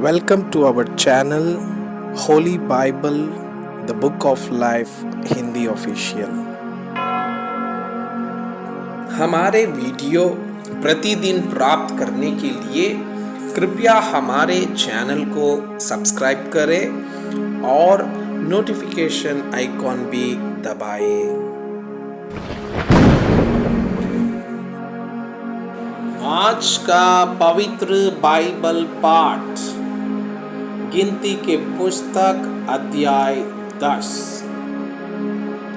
Welcome to our channel Holy Bible, the Book of Life Hindi official. हमारे video प्रतिदिन प्राप्त करने के लिए कृपया हमारे चैनल को सब्सक्राइब करें और नोटिफिकेशन आइकॉन भी दबाएं। आज का पवित्र बाइबल पाठ गिनती के पुस्तक अध्याय 10।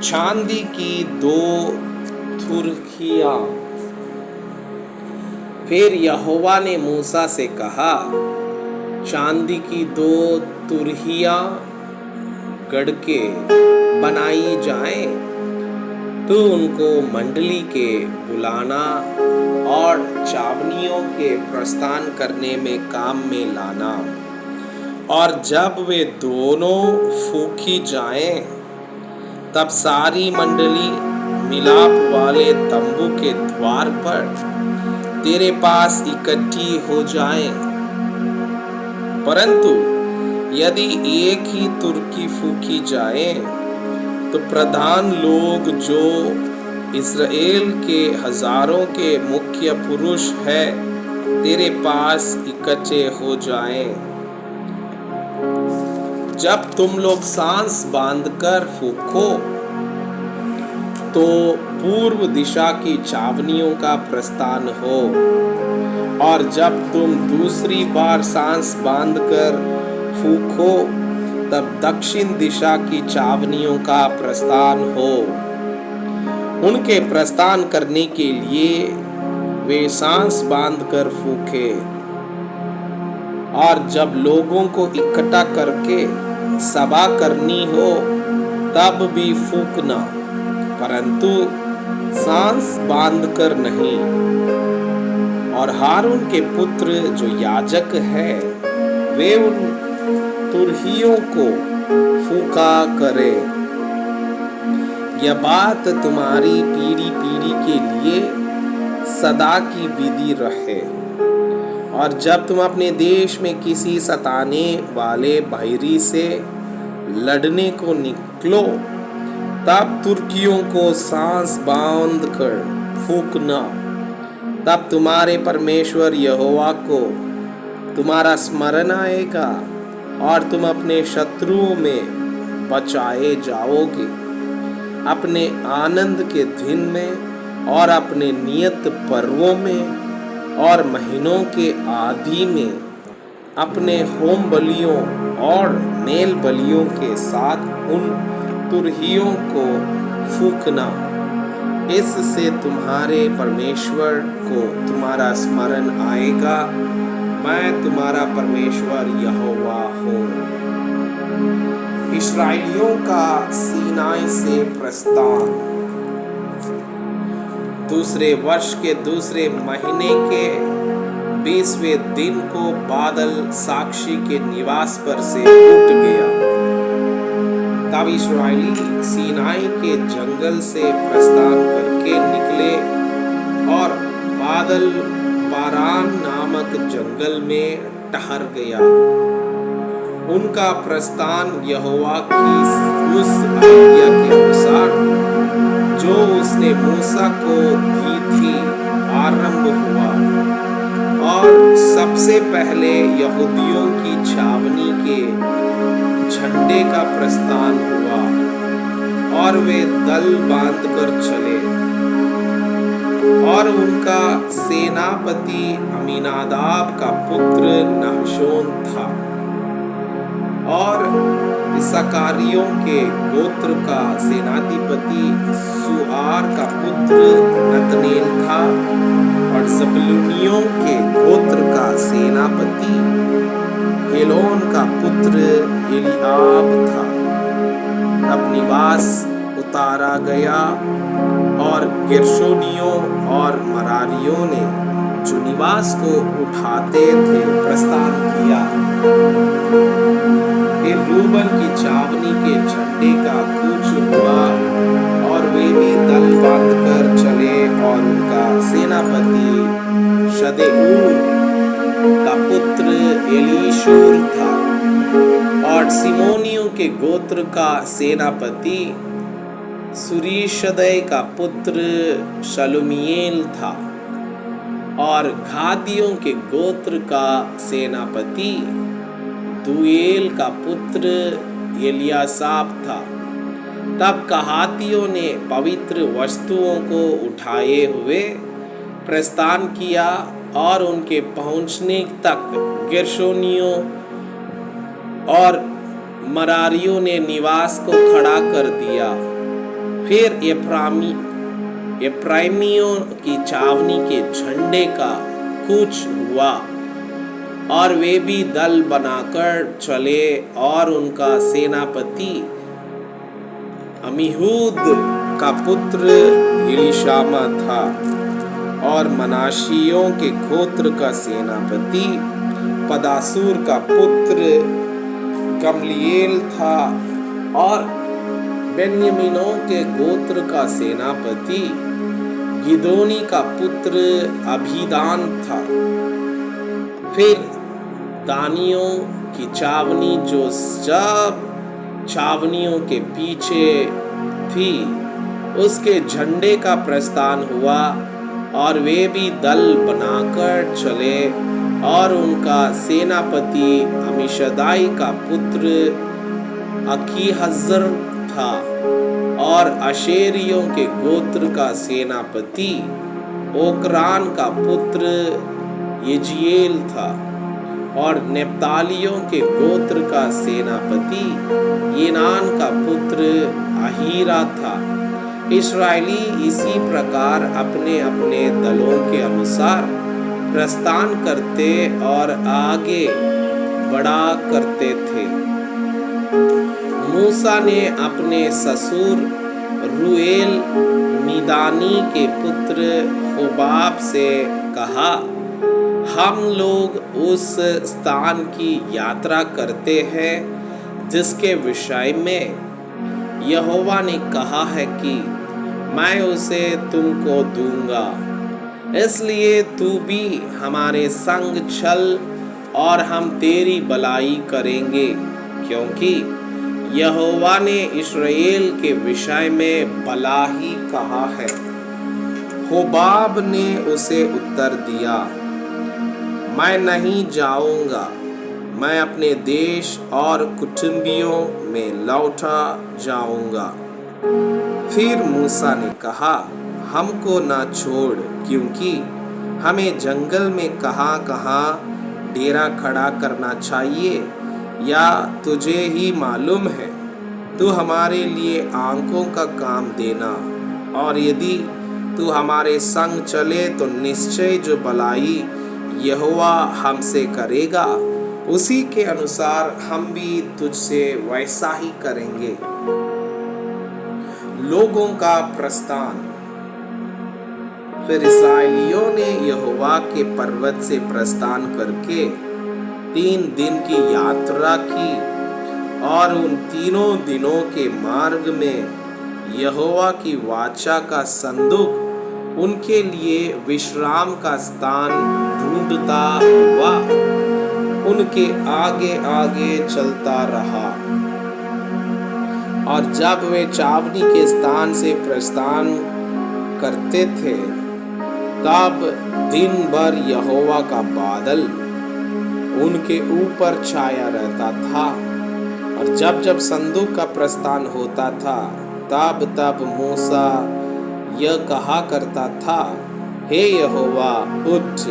चांदी की 2 थुरखियां। फिर यहोवा ने मूसा से कहा, चांदी की 2 तुरहियां गढ़ के बनाई जाएं। तू उनको मंडली के बुलाना और चावनियों के प्रस्थान करने में काम में लाना। और जब वे दोनों फूंकी जाएं, तब सारी मंडली मिलाप वाले तंबू के द्वार पर तेरे पास इकट्ठी हो जाए। परंतु यदि एक ही तुर्की फूंकी जाए, तो प्रधान लोग जो इस्राएल के हजारों के मुख्य पुरुष है तेरे पास इकट्ठे हो जाएं। जब तुम लोग सांस बांधकर फूंको, तो पूर्व दिशा की चावनियों का प्रस्थान हो। और जब तुम दूसरी बार सांस बांधकर फूंको, तब दक्षिण दिशा की चावनियों का प्रस्थान हो। उनके प्रस्थान करने के लिए वे सांस बांधकर फूंके। और जब लोगों को इकट्ठा करके सभा करनी हो, तब भी फूंकना, परंतु सांस बांधकर नहीं। और हारून के पुत्र जो याजक है, वे उन तुरहियों को फूंका करे। यह बात तुम्हारी पीढ़ी पीढ़ी के लिए सदा की विधि रहे। और जब तुम अपने देश में किसी सताने वाले बहिरी से लड़ने को निकलो, तब तुर्कियों को सांस बांध कर फूंकना। तब तुम्हारे परमेश्वर यहोवा को तुम्हारा स्मरण आएगा और तुम अपने शत्रुओं में बचाए जाओगे। अपने आनंद के दिन में और अपने नियत पर्वों में और महीनों के आदि में अपने होम बलियों और मेल बलियों के साथ उन तुरहियों को फूंकना। इससे तुम्हारे परमेश्वर को तुम्हारा स्मरण आएगा। मैं तुम्हारा परमेश्वर यहोवा हूँ। इस्राएलियों का सीनाई से प्रस्थान। दूसरे वर्ष के दूसरे महीने के 20वें दिन को बादल साक्षी के निवास पर से उठ गया। तब इस्राएली सीनाई के जंगल से प्रस्थान करके निकले और बादल पारान नामक जंगल में ठहर गया। उनका प्रस्थान यहोवा की उस आज्ञा के अनुसार जो उसने मूसा को दी थी आरंभ हुआ। और सबसे पहले यहूदियों की छावनी के झंडे का प्रस्थान हुआ और वे दल बांधकर चले। और उनका सेनापति अमीनादाब का पुत्र नहशोन था। और इस्साकारियों के गोत्र का सेनाधिपति सुआर का पुत्र नतनेल था। और जबूलूनियों के गोत्र का सेनापति हेलोन का पुत्र एलिआब था। अब निवास उतारा गया और गेर्शोनियों और मरारियों ने जो निवास को उठाते थे प्रस्थान किया। फिर रूबन की छावनी के झंडे का कूच हुआ और वे भी दल बांधकर चले। और उनका सेनापति शदेऊर का पुत्र एलीश पदाशूर था और सिमोनियों के गोत्र का सेनापति सूरीशद्दै का पुत्र शलूमीएल था और घादियों के गोत्र का सेनापति दूएल का पुत्र एलियासाप था। तब कहातियों ने पवित्र वस्तुओं को उठाए हुए प्रस्थान किया और उनके पहुंचने तक गेर्शोनियों और मरारियों ने निवास को खड़ा कर दिया। फिर एफ्राइमियों की छावनी के झंडे का कूच हुआ और वे भी दल बनाकर चले और उनका सेनापति अमीहूद का पुत्र एलीशामा था और मनाशियों के गोत्र का सेनापति पदासूर का पुत्र गमलीएल था और बेन्यामीनों के गोत्र का सेनापति गिदोनी का पुत्र अबीदान था। फिर दानियों की छावनी जो सब छावनियों के पीछे थी उसके झंडे का प्रस्थान हुआ और वे भी दल बनाकर चले और उनका सेनापति अमीशदाई का पुत्र अकीहजर था और अशेरियों के गोत्र का सेनापति ओकरान का पुत्र यजिएल था और नेप्तालियों के गोत्र का सेनापति येनान का पुत्र अहीरा था। इस्राएली इसी प्रकार अपने अपने दलों के अनुसार प्रस्थान करते और आगे बढ़ा करते थे। मूसा ने अपने ससुर रूएल मिदानी के पुत्र होबाब से कहा, हम लोग उस स्थान की यात्रा करते हैं जिसके विषय में यहोवा ने कहा है कि मैं उसे तुमको दूंगा, इसलिए तू भी हमारे संग चल और हम तेरी भलाई करेंगे, क्योंकि यहोवा ने इस्राएल के विषय में भला ही कहा है। होबाब ने उसे उत्तर दिया, मैं नहीं जाऊंगा, मैं अपने देश और कुटुंबियों में लौटा जाऊंगा। फिर मूसा ने कहा, हमको ना छोड़, क्योंकि हमें जंगल में कहाँ डेरा खड़ा करना चाहिए या तुझे ही मालूम है। तू हमारे लिए आंखों का काम देना, और यदि तू हमारे संग चले तो निश्चय जो भलाई यहोवा हमसे करेगा उसी के अनुसार हम भी तुझसे वैसा ही करेंगे। लोगों का प्रस्थान। फिर इस्राएलियों ने यहोवा के पर्वत से प्रस्थान करके 3 दिन की यात्रा की और उन 3 दिनों के मार्ग में यहोवा की वाचा का संदूक उनके लिए विश्राम का स्थान ढूंढता हुआ उनके आगे आगे चलता रहा। और जब वे छावनी के स्थान से प्रस्थान करते थे तब दिन भर यहोवा का बादल उनके ऊपर छाया रहता था, और जब जब संदूक का प्रस्थान होता था तब तब मूसा यह कहा करता था, हे यहोवा उठ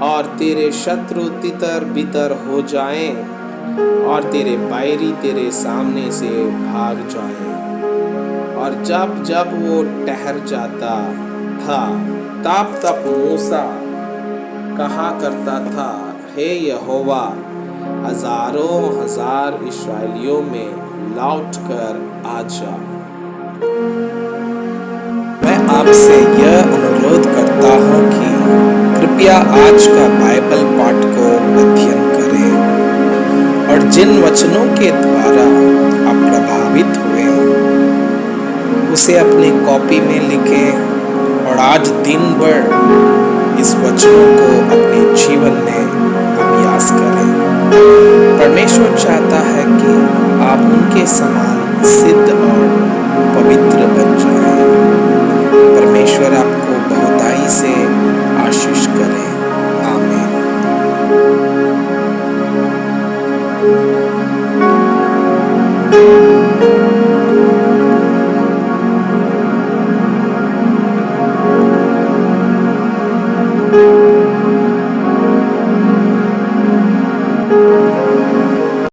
और तेरे शत्रु तितर बितर हो जाएं और तेरे बैरी तेरे सामने से भाग जाएं। और जब जब वो ठहर जाता था तब तब मूसा कहा करता था, हे यहोवा हजारों हजार इस्राएलियों में लौट कर आ जा। मैं आपसे यह अनुरोध करता हूँ कि कृपया आज का बाइबल पाठ को अध्ययन करें और जिन वचनों के द्वारा आप प्रभावित हुए उसे अपने कॉपी में लिखें और आज दिन भर इस वचनों को अपने जीवन में अभ्यास करें। परमेश्वर चाहता है कि आप उनके समान सिद्ध और पवित्र बन जाएं। परमेश्वर आप